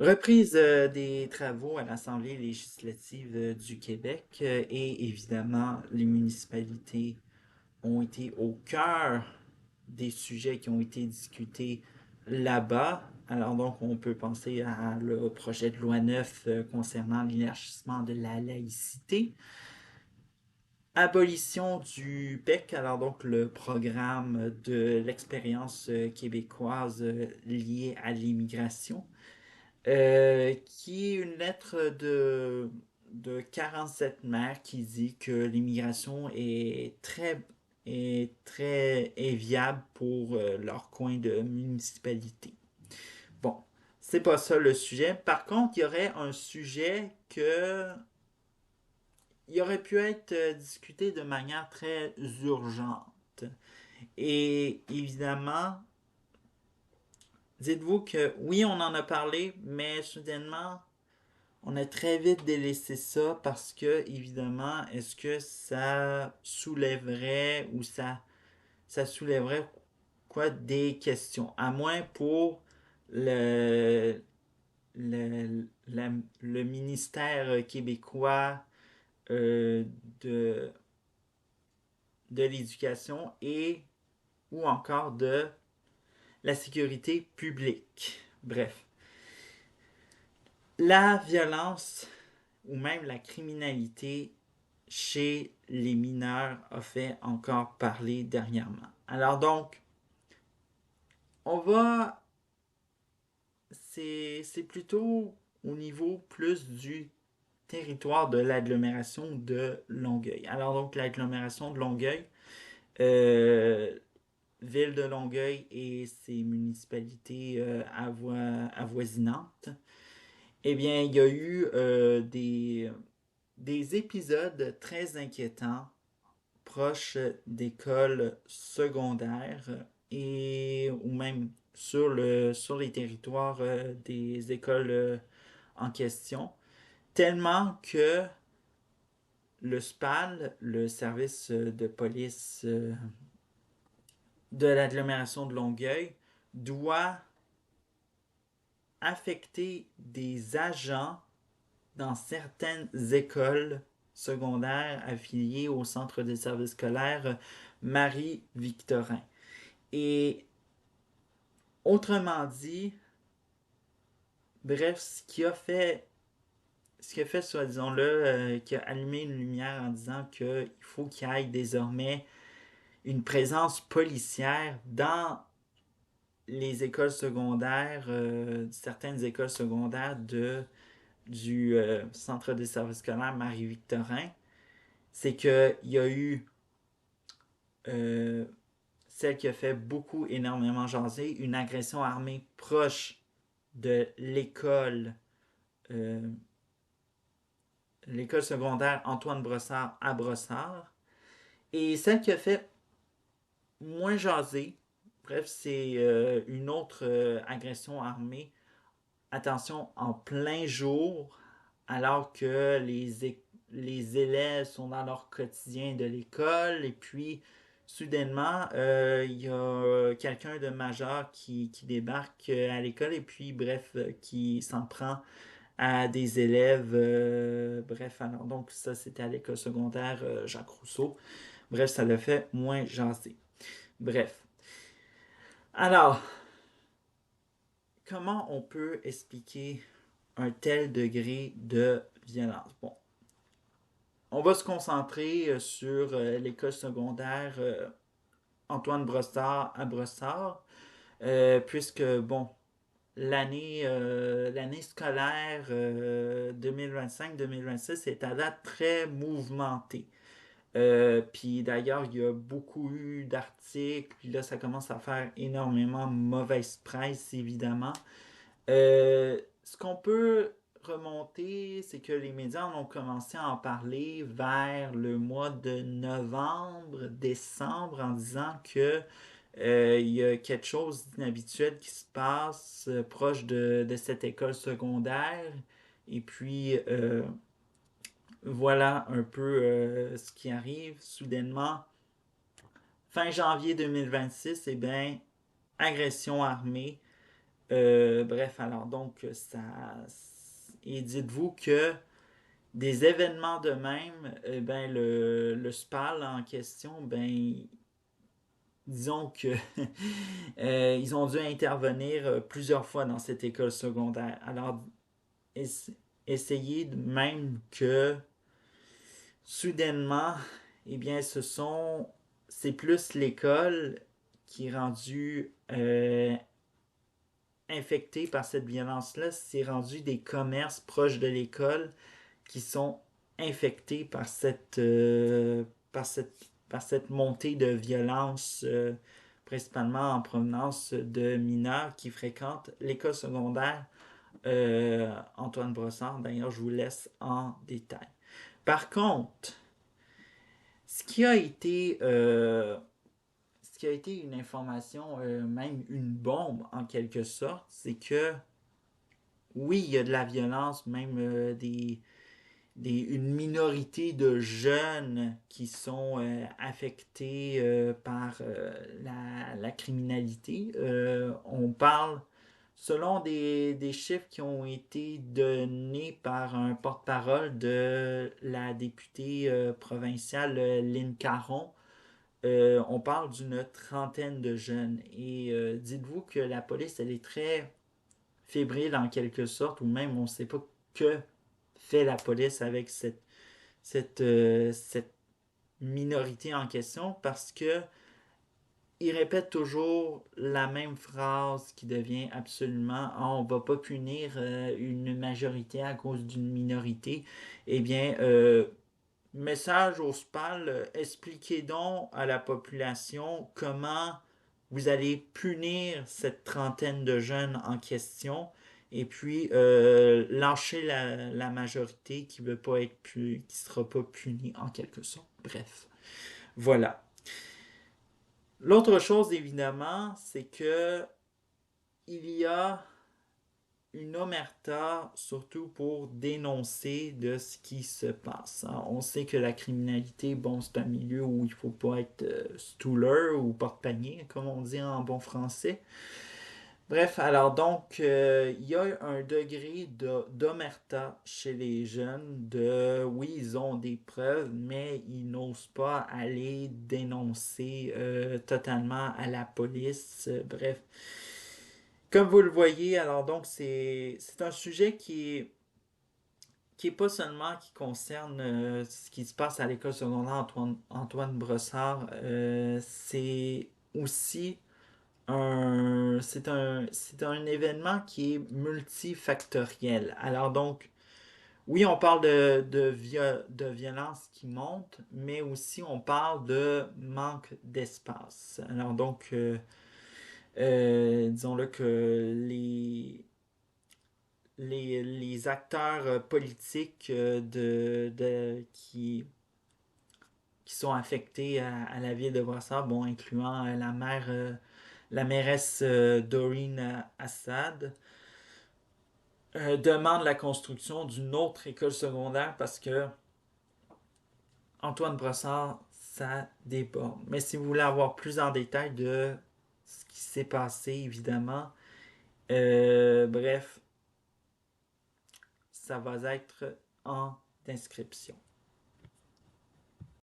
Reprise des travaux à l'Assemblée législative du Québec et évidemment, les municipalités ont été au cœur des sujets qui ont été discutés là-bas. Alors donc, on peut penser à le projet de loi 9 concernant l'élargissement de la laïcité, abolition du PEC, alors donc le programme de l'expérience québécoise liée à l'immigration, qui est une lettre de 47 maires qui dit que l'immigration est viable pour leur coin de municipalité. Bon, c'est pas ça le sujet. Par contre, il y aurait un sujet que il aurait pu être discuté de manière très urgente. Et évidemment, dites-vous que oui, on en a parlé, mais soudainement, on a très vite délaissé ça parce que, évidemment, est-ce que ça soulèverait ou ça soulèverait quoi des questions? À moins pour le, le ministère québécois euh, de, de l'éducation et ou encore de la sécurité publique. Bref, la violence ou même la criminalité chez les mineurs a fait encore parler dernièrement. Alors donc, on va... C'est plutôt au niveau plus du territoire de l'agglomération de Longueuil. Alors donc, l'agglomération de Longueuil, euh, ville de Longueuil et ses municipalités avoisinantes, eh bien, il y a eu des épisodes très inquiétants proches d'écoles secondaires et ou même sur les territoires des écoles en question, tellement que le SPAL, le service de police de l'agglomération de Longueuil, doit affecter des agents dans certaines écoles secondaires affiliées au centre des services scolaires Marie-Victorin. Et autrement dit, bref, ce qui a fait, soit disons-le, qui a allumé une lumière en disant qu'il faut qu'il y ait désormais une présence policière dans les écoles secondaires, certaines écoles secondaires du centre des services scolaires Marie-Victorin, c'est qu'il y a eu euh, celle qui a fait énormément jaser, une agression armée proche de euh, l'école secondaire Antoine Brossard à Brossard. Et celle qui a fait moins jaser, bref, c'est une autre agression armée, attention, en plein jour, alors que les élèves sont dans leur quotidien de l'école, et puis soudainement, il y a quelqu'un de majeur qui débarque à l'école, et puis bref, qui s'en prend à des élèves. Bref, alors donc ça c'était à l'école secondaire Jacques Rousseau. Bref, ça le fait moins jaser. Bref. Alors, comment on peut expliquer un tel degré de violence? Bon, on va se concentrer sur l'école secondaire Antoine Brossard à Brossard, puisque, bon, l'année scolaire 2025-2026 est à date très mouvementée. Puis d'ailleurs, il y a beaucoup eu d'articles, puis là, ça commence à faire énormément mauvaise presse, évidemment. Ce qu'on peut remonter, c'est que les médias en ont commencé à en parler vers le mois de novembre, décembre, en disant que il y a quelque chose d'inhabituel qui se passe proche de cette école secondaire. Et puis, voilà un peu ce qui arrive soudainement. Fin janvier 2026, eh bien, agression armée Bref, alors donc, ça. Et dites-vous que des événements de même, ben, le SPAL en question, ben, disons que ils ont dû intervenir plusieurs fois dans cette école secondaire. Alors, essayez même que soudainement, eh bien, c'est plus l'école qui est rendue infectée par cette violence-là. C'est rendu des commerces proches de l'école qui sont infectés par cette montée de violence, principalement en provenance de mineurs qui fréquentent l'école secondaire Antoine Brossard. D'ailleurs, je vous laisse en détail. Par contre, ce qui a été, ce qui a été une information, même une bombe en quelque sorte, c'est que oui, il y a de la violence, même une minorité de jeunes qui sont affectés par la criminalité. On parle, selon des chiffres qui ont été donnés par un porte-parole de la députée provinciale Lynn Caron, on parle d'une trentaine de jeunes. Et dites-vous que la police, elle est très fébrile en quelque sorte, ou même on ne sait pas que fait la police avec cette minorité en question, parce que il répète toujours la même phrase qui devient absolument ah, on va pas punir une majorité à cause d'une minorité. Eh bien, message au SPAL, expliquez donc à la population comment vous allez punir cette trentaine de jeunes en question et puis lâcher la majorité qui veut pas être qui sera pas punie en quelque sorte. Bref, voilà. L'autre chose évidemment, c'est que il y a une omerta, surtout pour dénoncer de ce qui se passe. On sait que la criminalité, bon, c'est un milieu où il ne faut pas être stooler ou porte-panier, comme on dit en bon français. Bref, alors donc, il y a un degré d'omerta chez les jeunes, oui, ils ont des preuves, mais ils n'osent pas aller dénoncer totalement à la police. Bref, comme vous le voyez, alors donc c'est un sujet qui est pas seulement qui concerne ce qui se passe à l'école secondaire Antoine Brossard, c'est aussi c'est un événement qui est multifactoriel. Alors donc, oui, on parle de violence qui monte, mais aussi on parle de manque d'espace. Alors donc, disons-le que les acteurs politiques qui sont affectés à la ville de Brassard, bon, incluant la mairesse Doreen Assad, demandent la construction d'une autre école secondaire parce que Antoine Brassard, ça déborde. Mais si vous voulez avoir plus en détail de ce qui s'est passé, évidemment, bref, ça va être en description.